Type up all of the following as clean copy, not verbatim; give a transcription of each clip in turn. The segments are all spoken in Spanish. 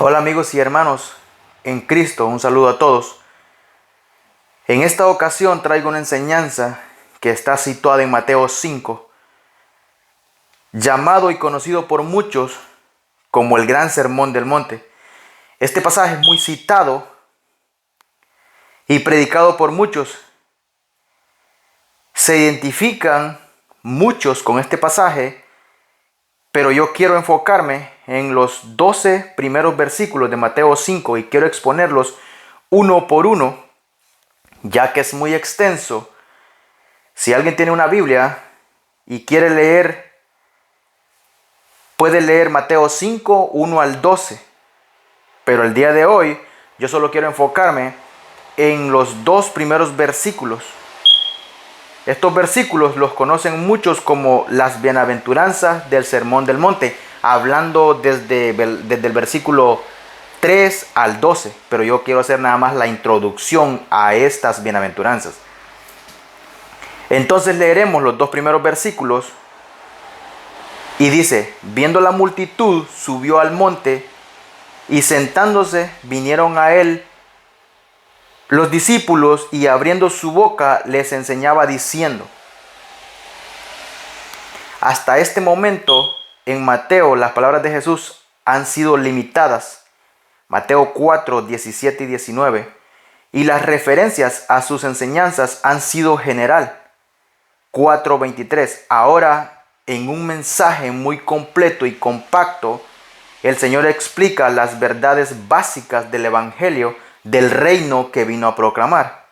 Hola amigos y hermanos en Cristo, un saludo a todos. En esta ocasión traigo una enseñanza que está situada en Mateo 5, llamado y conocido por muchos como el Gran Sermón del Monte. Este pasaje es muy citado y predicado por muchos. Se identifican muchos con este pasaje, pero yo quiero enfocarme en los 12 primeros versículos de Mateo 5 y quiero exponerlos uno por uno, ya que es muy extenso. Si alguien tiene una Biblia y quiere leer, puede leer Mateo 5, 1 al 12. Pero el día de hoy yo solo quiero enfocarme en los dos primeros versículos. Estos versículos los conocen muchos como las bienaventuranzas del Sermón del Monte, hablando desde el versículo 3 al 12. Pero yo quiero hacer nada más la introducción a estas bienaventuranzas. Entonces leeremos los dos primeros versículos y dice: viendo la multitud, subió al monte y sentándose vinieron a él los discípulos y abriendo su boca les enseñaba diciendo. Hasta este momento en Mateo las palabras de Jesús han sido limitadas. Mateo 4, 17 y 19. Y las referencias a sus enseñanzas han sido general. 4:23. Ahora, en un mensaje muy completo y compacto, el Señor explica las verdades básicas del Evangelio del reino que vino a proclamar.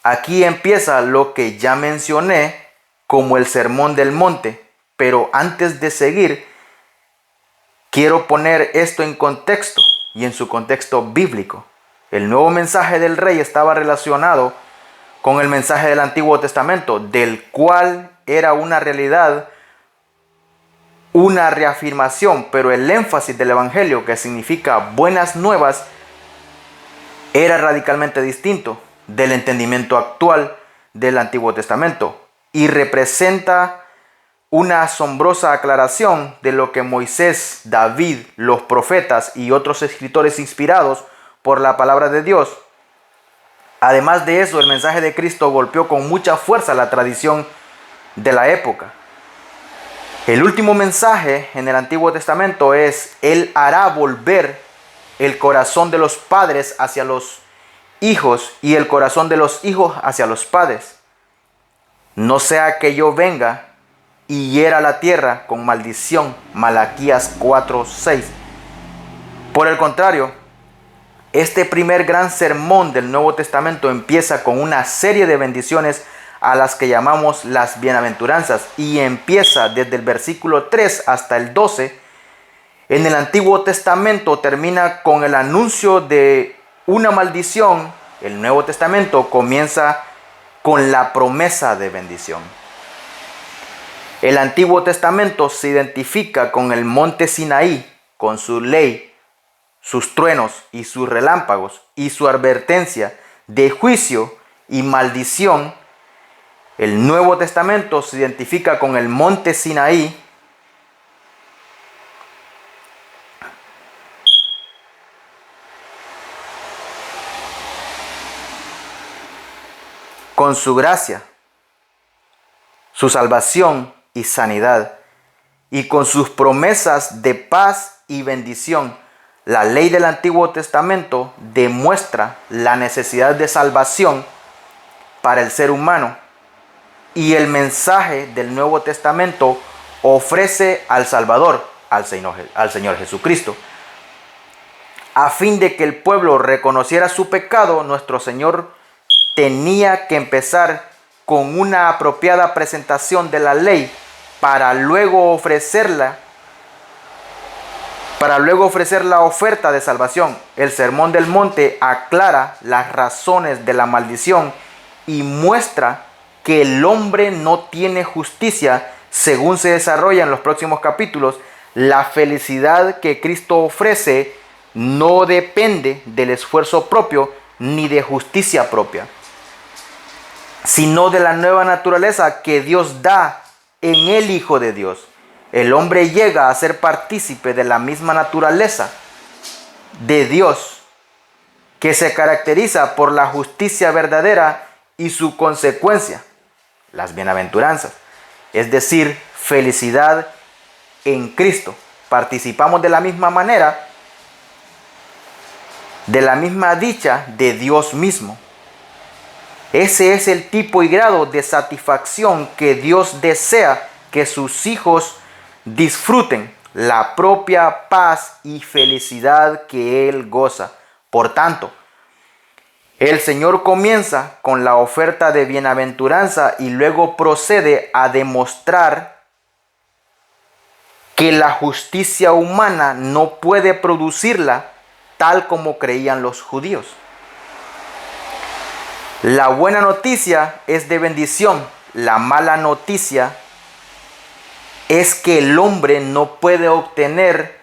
Aquí empieza lo que ya mencioné como el Sermón del Monte, pero antes de seguir, quiero poner esto en contexto y en su contexto bíblico. El nuevo mensaje del rey estaba relacionado con el mensaje del Antiguo Testamento, del cual era una realidad, una reafirmación, pero el énfasis del Evangelio, que significa buenas nuevas, era radicalmente distinto del entendimiento actual del Antiguo Testamento y representa una asombrosa aclaración de lo que Moisés, David, los profetas y otros escritores inspirados por la palabra de Dios. Además de eso, el mensaje de Cristo golpeó con mucha fuerza la tradición de la época. El último mensaje en el Antiguo Testamento es: Él hará volver el corazón de los padres hacia los hijos y el corazón de los hijos hacia los padres. No sea que yo venga y hiera la tierra con maldición. Malaquías 4:6. Por el contrario, este primer gran sermón del Nuevo Testamento empieza con una serie de bendiciones a las que llamamos las bienaventuranzas y empieza desde el versículo 3 hasta el 12. En el Antiguo Testamento termina con el anuncio de una maldición. El Nuevo Testamento comienza con la promesa de bendición. El Antiguo Testamento se identifica con el monte Sinaí, con su ley, sus truenos y sus relámpagos y su advertencia de juicio y maldición. El Nuevo Testamento se identifica con el monte Sinaí, con su gracia, su salvación y sanidad, y con sus promesas de paz y bendición. La ley del Antiguo Testamento demuestra la necesidad de salvación para el ser humano, y el mensaje del Nuevo Testamento ofrece al Salvador, al Señor Jesucristo. A fin de que el pueblo reconociera su pecado, nuestro Señor tenía que empezar con una apropiada presentación de la ley para luego ofrecer la oferta de salvación. El Sermón del Monte aclara las razones de la maldición y muestra que el hombre no tiene justicia. Según se desarrolla en los próximos capítulos, la felicidad que Cristo ofrece no depende del esfuerzo propio ni de justicia propia, sino de la nueva naturaleza que Dios da en el Hijo de Dios. el hombre llega a ser partícipe de la misma naturaleza de Dios, que se caracteriza por la justicia verdadera y su consecuencia, las bienaventuranzas, es decir, felicidad en Cristo. Participamos de la misma manera, de la misma dicha de Dios mismo. Ese es el tipo y grado de satisfacción que Dios desea que sus hijos disfruten, la propia paz y felicidad que Él goza. Por tanto, el Señor comienza con la oferta de bienaventuranza y luego procede a demostrar que la justicia humana no puede producirla tal como creían los judíos. La buena noticia es de bendición, la mala noticia es que el hombre no puede obtener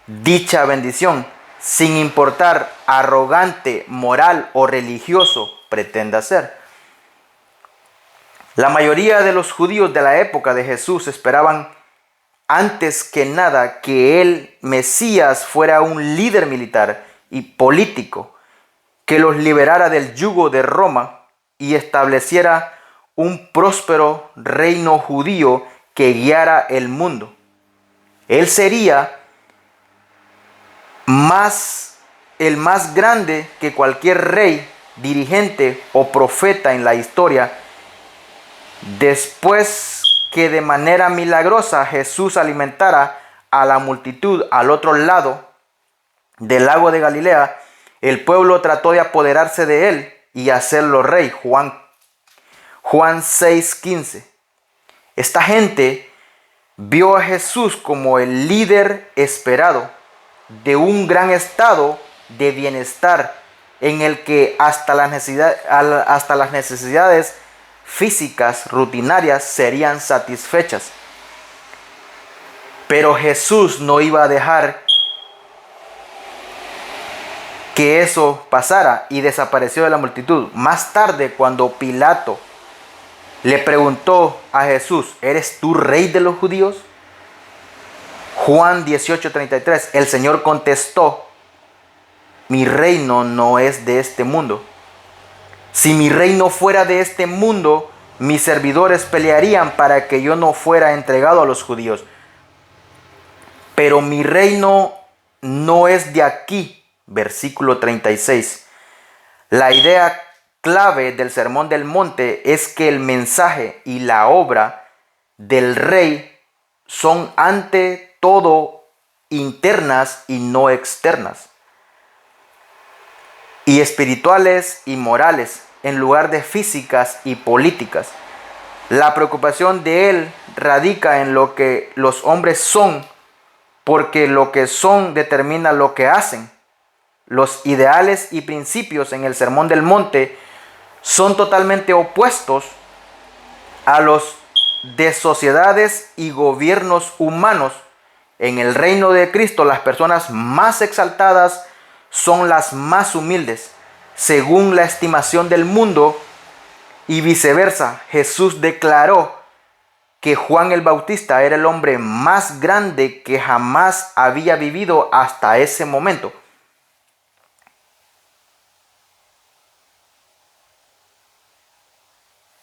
dicha bendición, sin importar arrogante, moral o religioso pretenda ser. La mayoría de los judíos de la época de Jesús esperaban antes que nada que el Mesías fuera un líder militar y político, que los liberara del yugo de Roma y estableciera un próspero reino judío que guiara el mundo. Él sería el más grande que cualquier rey, dirigente o profeta en la historia, después que de manera milagrosa Jesús alimentara a la multitud al otro lado del lago de Galilea. El pueblo trató de apoderarse de él y hacerlo rey. Juan 6:15. Esta gente vio a Jesús como el líder esperado de un gran estado de bienestar en el que hasta las necesidades físicas rutinarias serían satisfechas. Pero Jesús no iba a dejar que eso pasara y desapareció de la multitud. Más tarde, cuando Pilato le preguntó a Jesús: ¿eres tú rey de los judíos? Juan 18:33, el Señor contestó: mi reino no es de este mundo. Si mi reino fuera de este mundo, mis servidores pelearían para que yo no fuera entregado a los judíos. Pero mi reino no es de aquí. Versículo 36. La idea clave del Sermón del Monte es que el mensaje y la obra del rey son ante todo internas y no externas, y espirituales y morales, en lugar de físicas y políticas. La preocupación de él radica en lo que los hombres son, porque lo que son determina lo que hacen. Los ideales y principios en el Sermón del Monte son totalmente opuestos a los de sociedades y gobiernos humanos. En el reino de Cristo, las personas más exaltadas son las más humildes, según la estimación del mundo, y viceversa. Jesús declaró que Juan el Bautista era el hombre más grande que jamás había vivido hasta ese momento.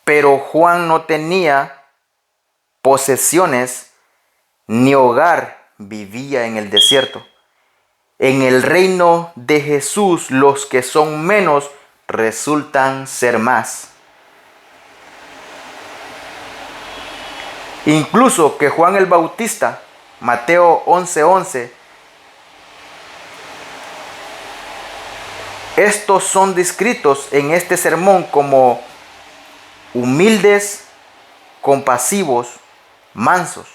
Pero Juan no tenía posesiones ni hogar, vivía en el desierto. En el reino de Jesús, los que son menos resultan ser más. Incluso que Juan el Bautista, Mateo 11:11, estos son descritos en este sermón como humildes, compasivos, mansos,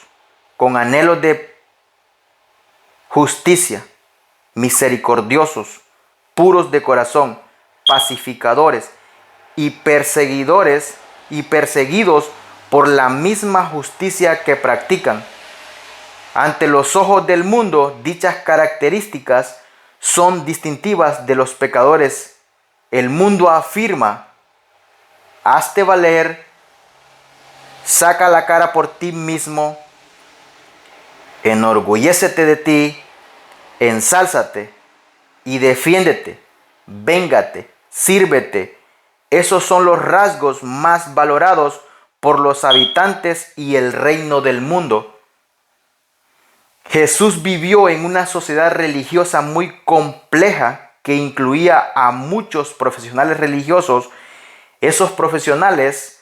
con anhelos de justicia, misericordiosos, puros de corazón, pacificadores y perseguidos por la misma justicia que practican. Ante los ojos del mundo, dichas características son distintivas de los pecadores. El mundo afirma: hazte valer, saca la cara por ti mismo, Enorgullécete de ti, ensálzate y defiéndete, véngate, sírvete. Esos son los rasgos más valorados por los habitantes y el reino del mundo. Jesús vivió en una sociedad religiosa muy compleja que incluía a muchos profesionales religiosos. Esos profesionales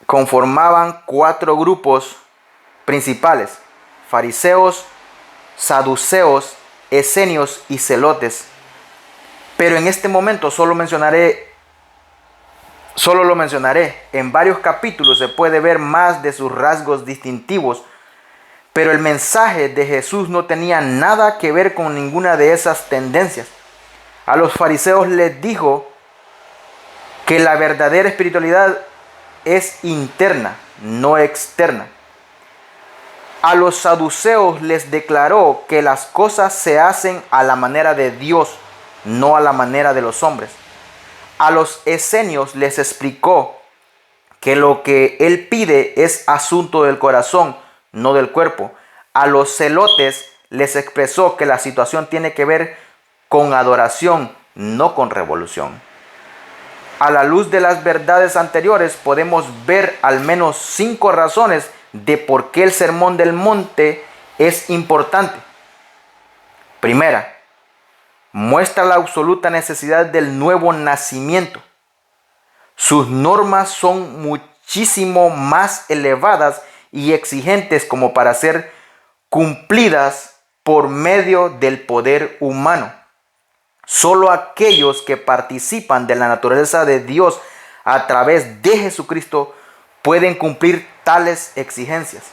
conformaban 4 grupos principales: fariseos, saduceos, esenios y celotes. Pero en este momento solo lo mencionaré. En varios capítulos se puede ver más de sus rasgos distintivos, pero el mensaje de Jesús no tenía nada que ver con ninguna de esas tendencias. A los fariseos les dijo que la verdadera espiritualidad es interna, no externa. A los saduceos les declaró que las cosas se hacen a la manera de Dios, no a la manera de los hombres. A los esenios les explicó que lo que él pide es asunto del corazón, no del cuerpo. A los celotes les expresó que la situación tiene que ver con adoración, no con revolución. A la luz de las verdades anteriores podemos ver al menos 5 razones de por qué el Sermón del Monte es importante. Primera, muestra la absoluta necesidad del nuevo nacimiento. Sus normas son muchísimo más elevadas y exigentes como para ser cumplidas por medio del poder humano. Solo aquellos que participan de la naturaleza de Dios a través de Jesucristo pueden cumplir tales exigencias.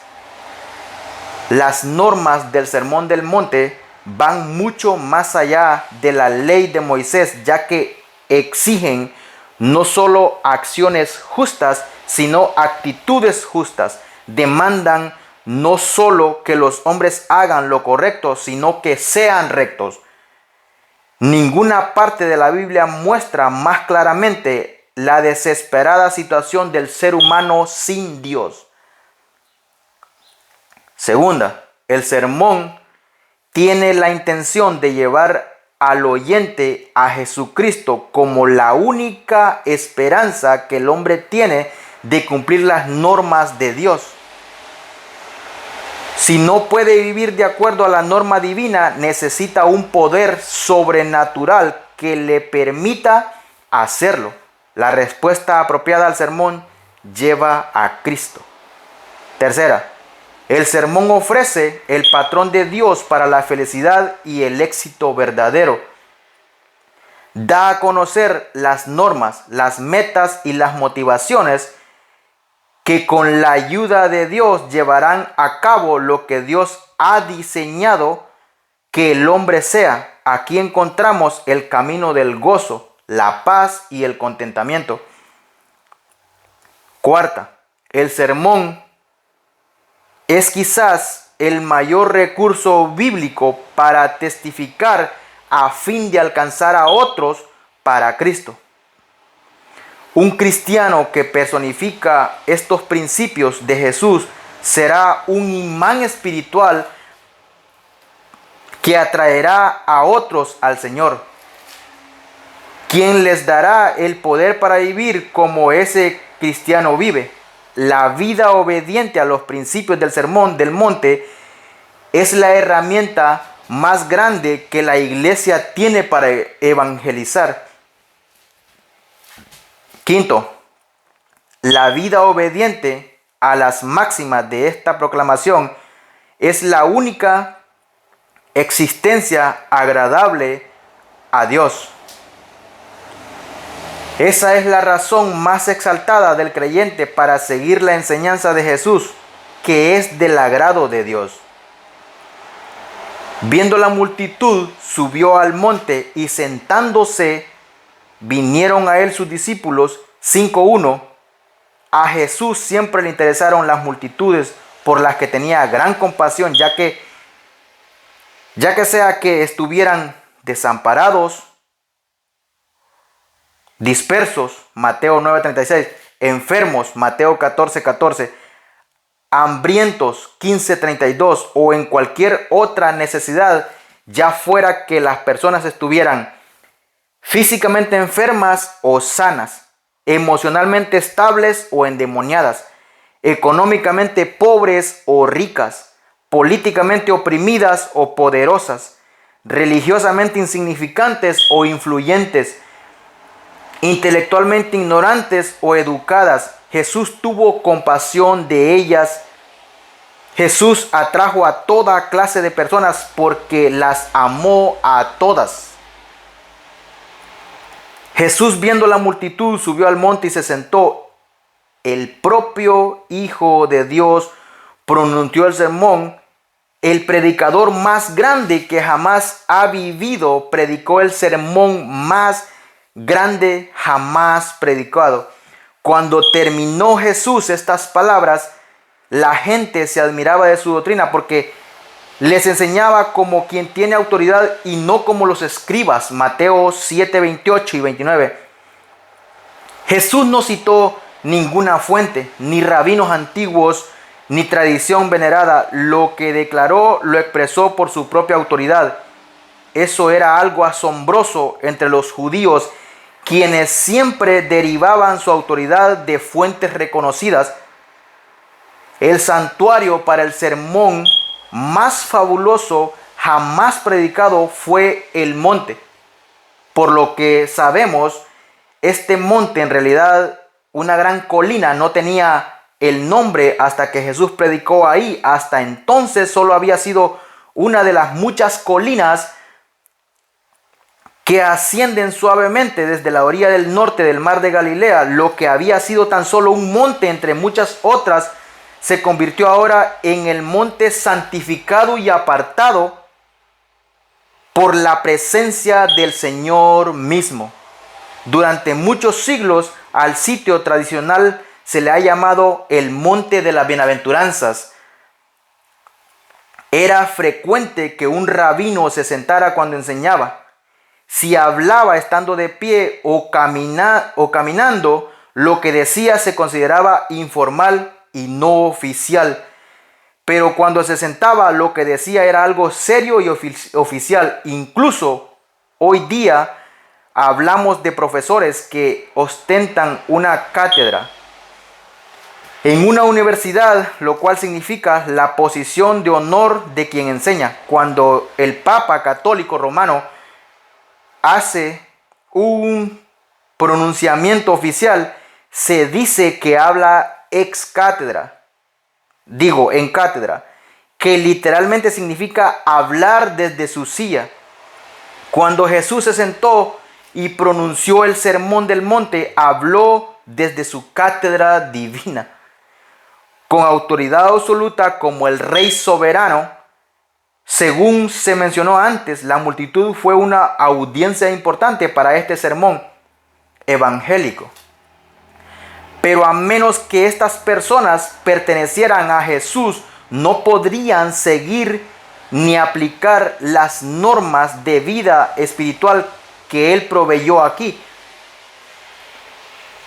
Las normas del Sermón del Monte van mucho más allá de la ley de Moisés, ya que exigen no solo acciones justas, sino actitudes justas. Demandan no solo que los hombres hagan lo correcto, sino que sean rectos. Ninguna parte de la Biblia muestra más claramente la desesperada situación del ser humano sin Dios. Segunda, el sermón tiene la intención de llevar al oyente a Jesucristo como la única esperanza que el hombre tiene de cumplir las normas de Dios. Si no puede vivir de acuerdo a la norma divina, necesita un poder sobrenatural que le permita hacerlo. La respuesta apropiada al sermón lleva a Cristo. Tercera, el sermón ofrece el patrón de Dios para la felicidad y el éxito verdadero. Da a conocer las normas, las metas y las motivaciones que con la ayuda de Dios llevarán a cabo lo que Dios ha diseñado que el hombre sea. Aquí encontramos el camino del gozo, la paz y el contentamiento. Cuarta, el sermón es quizás el mayor recurso bíblico para testificar a fin de alcanzar a otros para Cristo. Un cristiano que personifica estos principios de Jesús será un imán espiritual que atraerá a otros al Señor, quien les dará el poder para vivir como ese cristiano vive. La vida obediente a los principios del Sermón del Monte es la herramienta más grande que la iglesia tiene para evangelizar. Quinto, la vida obediente a las máximas de esta proclamación es la única existencia agradable a Dios. Esa es la razón más exaltada del creyente para seguir la enseñanza de Jesús, que es del agrado de Dios. Viendo la multitud, subió al monte y sentándose, vinieron a él sus discípulos. 5:1. A Jesús siempre le interesaron las multitudes, por las que tenía gran compasión, ya que sea que estuvieran desamparados, dispersos, Mateo 9:36, enfermos, Mateo 14:14, hambrientos, 15:32, o en cualquier otra necesidad, ya fuera que las personas estuvieran físicamente enfermas o sanas, emocionalmente estables o endemoniadas, económicamente pobres o ricas, políticamente oprimidas o poderosas, religiosamente insignificantes o influyentes, intelectualmente ignorantes o educadas. Jesús tuvo compasión de ellas. Jesús atrajo a toda clase de personas porque las amó a todas. Jesús, viendo la multitud, subió al monte y se sentó. El propio Hijo de Dios pronunció el sermón. El predicador más grande que jamás ha vivido predicó el sermón más grande jamás predicado. Cuando terminó Jesús estas palabras, la gente se admiraba de su doctrina porque les enseñaba como quien tiene autoridad y no como los escribas. Mateo 7:28 y 29. Jesús no citó ninguna fuente, ni rabinos antiguos, ni tradición venerada. Lo que declaró lo expresó por su propia autoridad. Eso era algo asombroso entre los judíos, quienes siempre derivaban su autoridad de fuentes reconocidas. El santuario para el sermón más fabuloso jamás predicado fue el monte. Por lo que sabemos, este monte, en realidad una gran colina, no tenía el nombre hasta que Jesús predicó ahí. Hasta entonces solo había sido una de las muchas colinas que ascienden suavemente desde la orilla del norte del mar de Galilea. Lo que había sido tan solo un monte entre muchas otras se convirtió ahora en el monte santificado y apartado por la presencia del Señor mismo. Durante muchos siglos al sitio tradicional se le ha llamado el Monte de las Bienaventuranzas. Era frecuente que un rabino se sentara cuando enseñaba. Si hablaba estando de pie o caminando, lo que decía se consideraba informal y no oficial. Pero cuando se sentaba, lo que decía era algo serio y oficial. Incluso hoy día hablamos de profesores que ostentan una cátedra en una universidad, lo cual significa la posición de honor de quien enseña. Cuando el Papa Católico Romano hace un pronunciamiento oficial, se dice que habla ex cátedra, en cátedra, que literalmente significa hablar desde su silla. Cuando Jesús se sentó y pronunció el sermón del monte, habló desde su cátedra divina, con autoridad absoluta como el Rey soberano. Según se mencionó antes, la multitud fue una audiencia importante para este sermón evangélico. Pero a menos que estas personas pertenecieran a Jesús, no podrían seguir ni aplicar las normas de vida espiritual que Él proveyó aquí.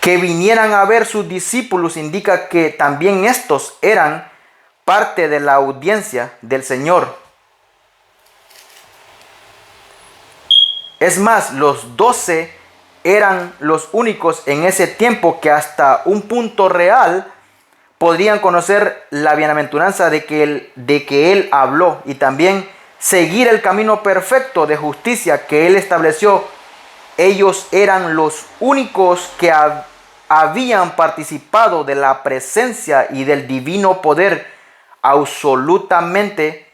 Que vinieran a ver sus discípulos indica que también estos eran parte de la audiencia del Señor. Es más, los 12 eran los únicos en ese tiempo que hasta un punto real podrían conocer la bienaventuranza de que él habló y también seguir el camino perfecto de justicia que Él estableció. Ellos eran los únicos que habían participado de la presencia y del divino poder absolutamente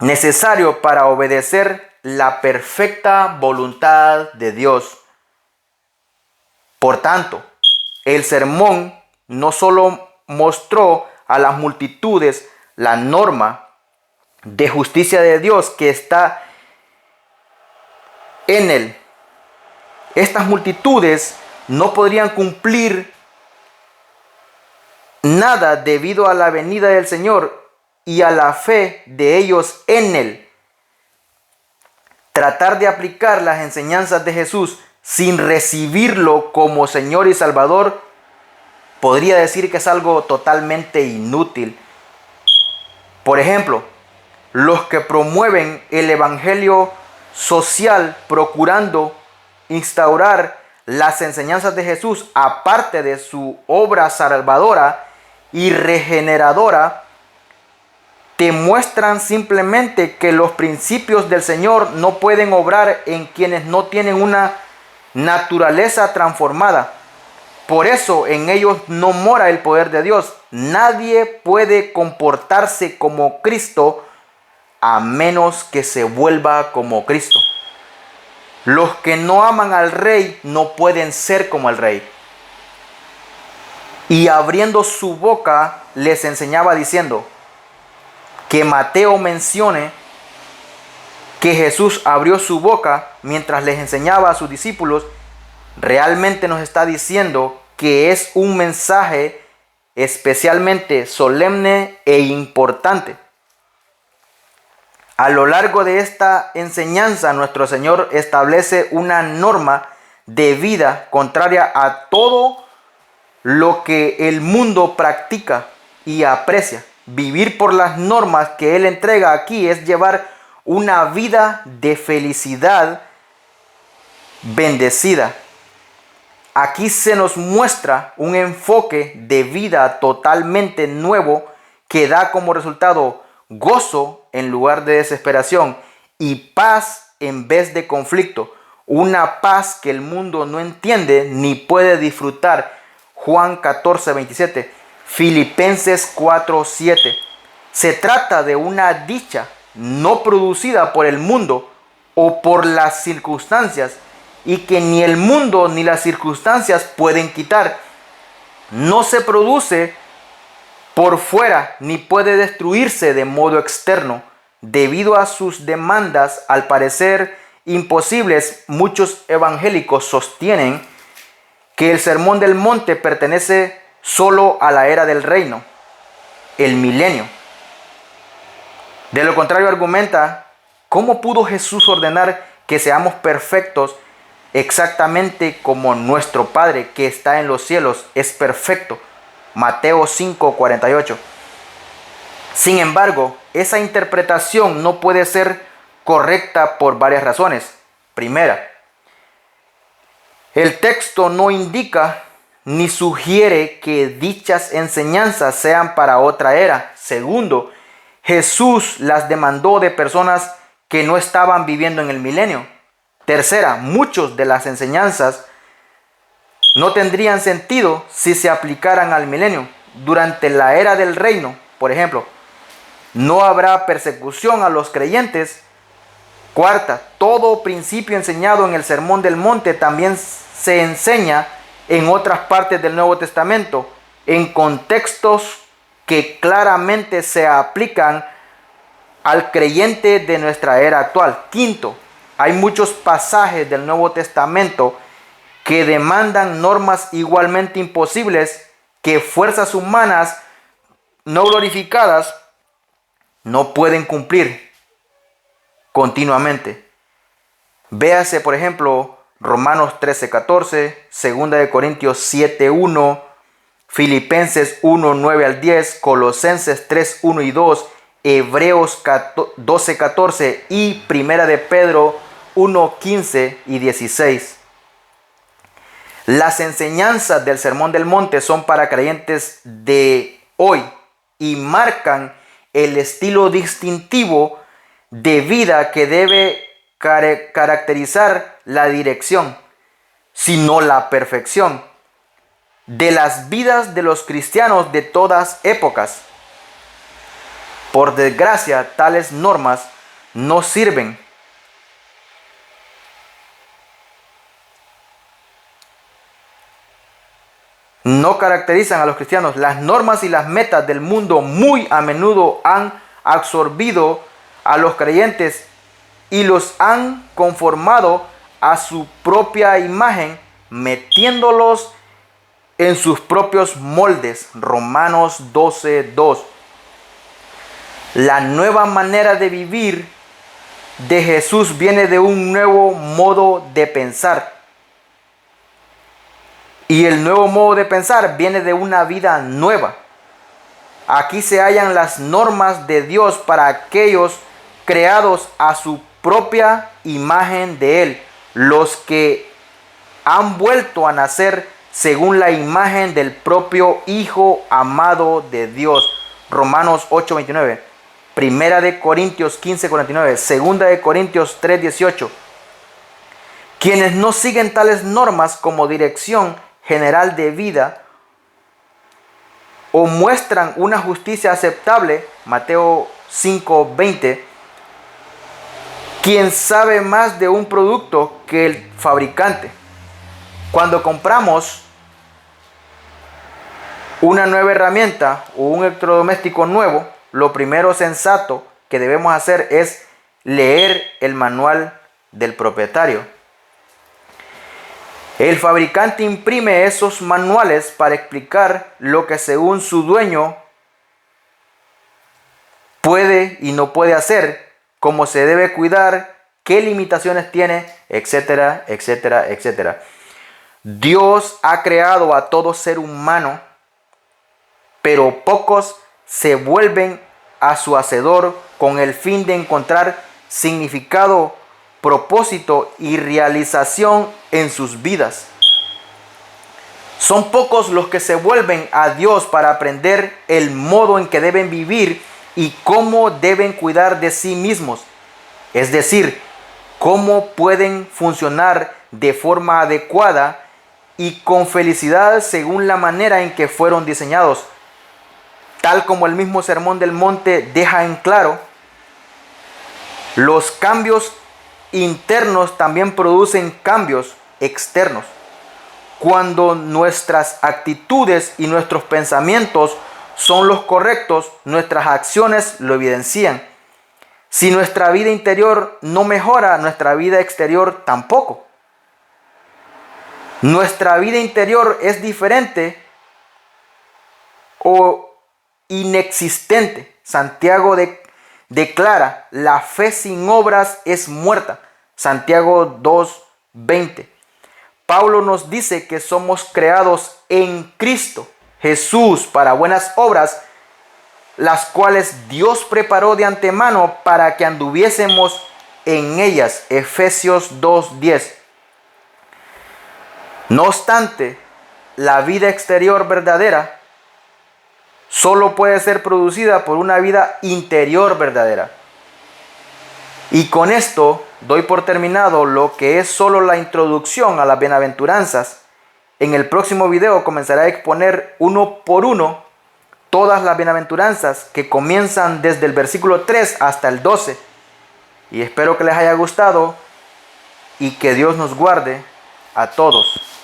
necesario para obedecer la perfecta voluntad de Dios. Por tanto, el sermón no solo mostró a las multitudes la norma de justicia de Dios que está en él. Estas multitudes no podrían cumplir nada debido a la venida del Señor y a la fe de ellos en él. Tratar de aplicar las enseñanzas de Jesús sin recibirlo como Señor y Salvador podría decir que es algo totalmente inútil. Por ejemplo, los que promueven el evangelio social procurando instaurar las enseñanzas de Jesús aparte de su obra salvadora y regeneradora, te muestran simplemente que los principios del Señor no pueden obrar en quienes no tienen una naturaleza transformada. Por eso en ellos no mora el poder de Dios. Nadie puede comportarse como Cristo a menos que se vuelva como Cristo. Los que no aman al Rey no pueden ser como el Rey. Y abriendo su boca les enseñaba diciendo, que Mateo mencione que Jesús abrió su boca mientras les enseñaba a sus discípulos, realmente nos está diciendo que es un mensaje especialmente solemne e importante. A lo largo de esta enseñanza, nuestro Señor establece una norma de vida contraria a todo lo que el mundo practica y aprecia. Vivir por las normas que Él entrega aquí es llevar una vida de felicidad bendecida. Aquí se nos muestra un enfoque de vida totalmente nuevo que da como resultado gozo en lugar de desesperación y paz en vez de conflicto. Una paz que el mundo no entiende ni puede disfrutar. Juan 14:27. Filipenses 4:7. Se trata de una dicha no producida por el mundo o por las circunstancias y que ni el mundo ni las circunstancias pueden quitar. No se produce por fuera ni puede destruirse de modo externo. Debido a sus demandas, al parecer imposibles, muchos evangélicos sostienen que el Sermón del Monte pertenece solo a la era del reino, el milenio. De lo contrario, argumenta, ¿cómo pudo Jesús ordenar que seamos perfectos exactamente como nuestro Padre que está en los cielos es perfecto? Mateo 5:48. Sin embargo, esa interpretación no puede ser correcta por varias razones. Primera, el texto no indica ni sugiere que dichas enseñanzas sean para otra era. Segundo, Jesús las demandó de personas que no estaban viviendo en el milenio. Tercera, muchos de las enseñanzas no tendrían sentido si se aplicaran al milenio. Durante la era del reino, por ejemplo, no habrá persecución a los creyentes. Cuarta, todo principio enseñado en el Sermón del Monte también se enseña en otras partes del Nuevo Testamento, en contextos que claramente se aplican al creyente de nuestra era actual. Quinto, hay muchos pasajes del Nuevo Testamento que demandan normas igualmente imposibles que fuerzas humanas no glorificadas no pueden cumplir continuamente. Véase, por ejemplo, Romanos 13:14, 2 Corintios 7:1, Filipenses 1:9-10, Colosenses 3:1 y 2, Hebreos 12:14 y 1 de Pedro 1:15 y 16. Las enseñanzas del Sermón del Monte son para creyentes de hoy y marcan el estilo distintivo de vida que debe caracterizar la dirección, sino la perfección, de las vidas de los cristianos de todas épocas. Por desgracia, tales normas no sirven. No caracterizan a los cristianos. Las normas y las metas del mundo muy a menudo han absorbido a los creyentes y los han conformado a su propia imagen, metiéndolos en sus propios moldes. Romanos 12:2. La nueva manera de vivir de Jesús viene de un nuevo modo de pensar. Y el nuevo modo de pensar viene de una vida nueva. Aquí se hallan las normas de Dios para aquellos creados a su propia imagen de Él, los que han vuelto a nacer según la imagen del propio Hijo amado de Dios. Romanos 8:29, Primera de Corintios 15:49, Segunda de Corintios 3:18. Quienes no siguen tales normas como dirección general de vida o muestran una justicia aceptable, Mateo 5:20, quien sabe más de un producto que el fabricante. Cuando compramos una nueva herramienta o un electrodoméstico nuevo, lo primero sensato que debemos hacer es leer el manual del propietario. El fabricante imprime esos manuales para explicar lo que según su dueño puede y no puede hacer, cómo se debe cuidar, qué limitaciones tiene, etcétera, etcétera, etcétera. Dios ha creado a todo ser humano, pero pocos se vuelven a su hacedor con el fin de encontrar significado, propósito y realización en sus vidas. Son pocos los que se vuelven a Dios para aprender el modo en que deben vivir y cómo deben cuidar de sí mismos. Es decir, cómo pueden funcionar de forma adecuada y con felicidad según la manera en que fueron diseñados. Tal como el mismo Sermón del Monte deja en claro, los cambios internos también producen cambios externos. Cuando nuestras actitudes y nuestros pensamientos son los correctos, nuestras acciones lo evidencian. Si nuestra vida interior no mejora, nuestra vida exterior tampoco. Nuestra vida interior es diferente o inexistente. Santiago declara, la fe sin obras es muerta. Santiago 2:20. Pablo nos dice que somos creados en Cristo Jesús para buenas obras, las cuales Dios preparó de antemano para que anduviésemos en ellas. Efesios 2:10. No obstante, la vida exterior verdadera solo puede ser producida por una vida interior verdadera. Y con esto doy por terminado lo que es solo la introducción a las bienaventuranzas. En el próximo video comenzaré a exponer uno por uno todas las bienaventuranzas que comienzan desde el versículo 3 hasta el 12. Y espero que les haya gustado y que Dios nos guarde a todos.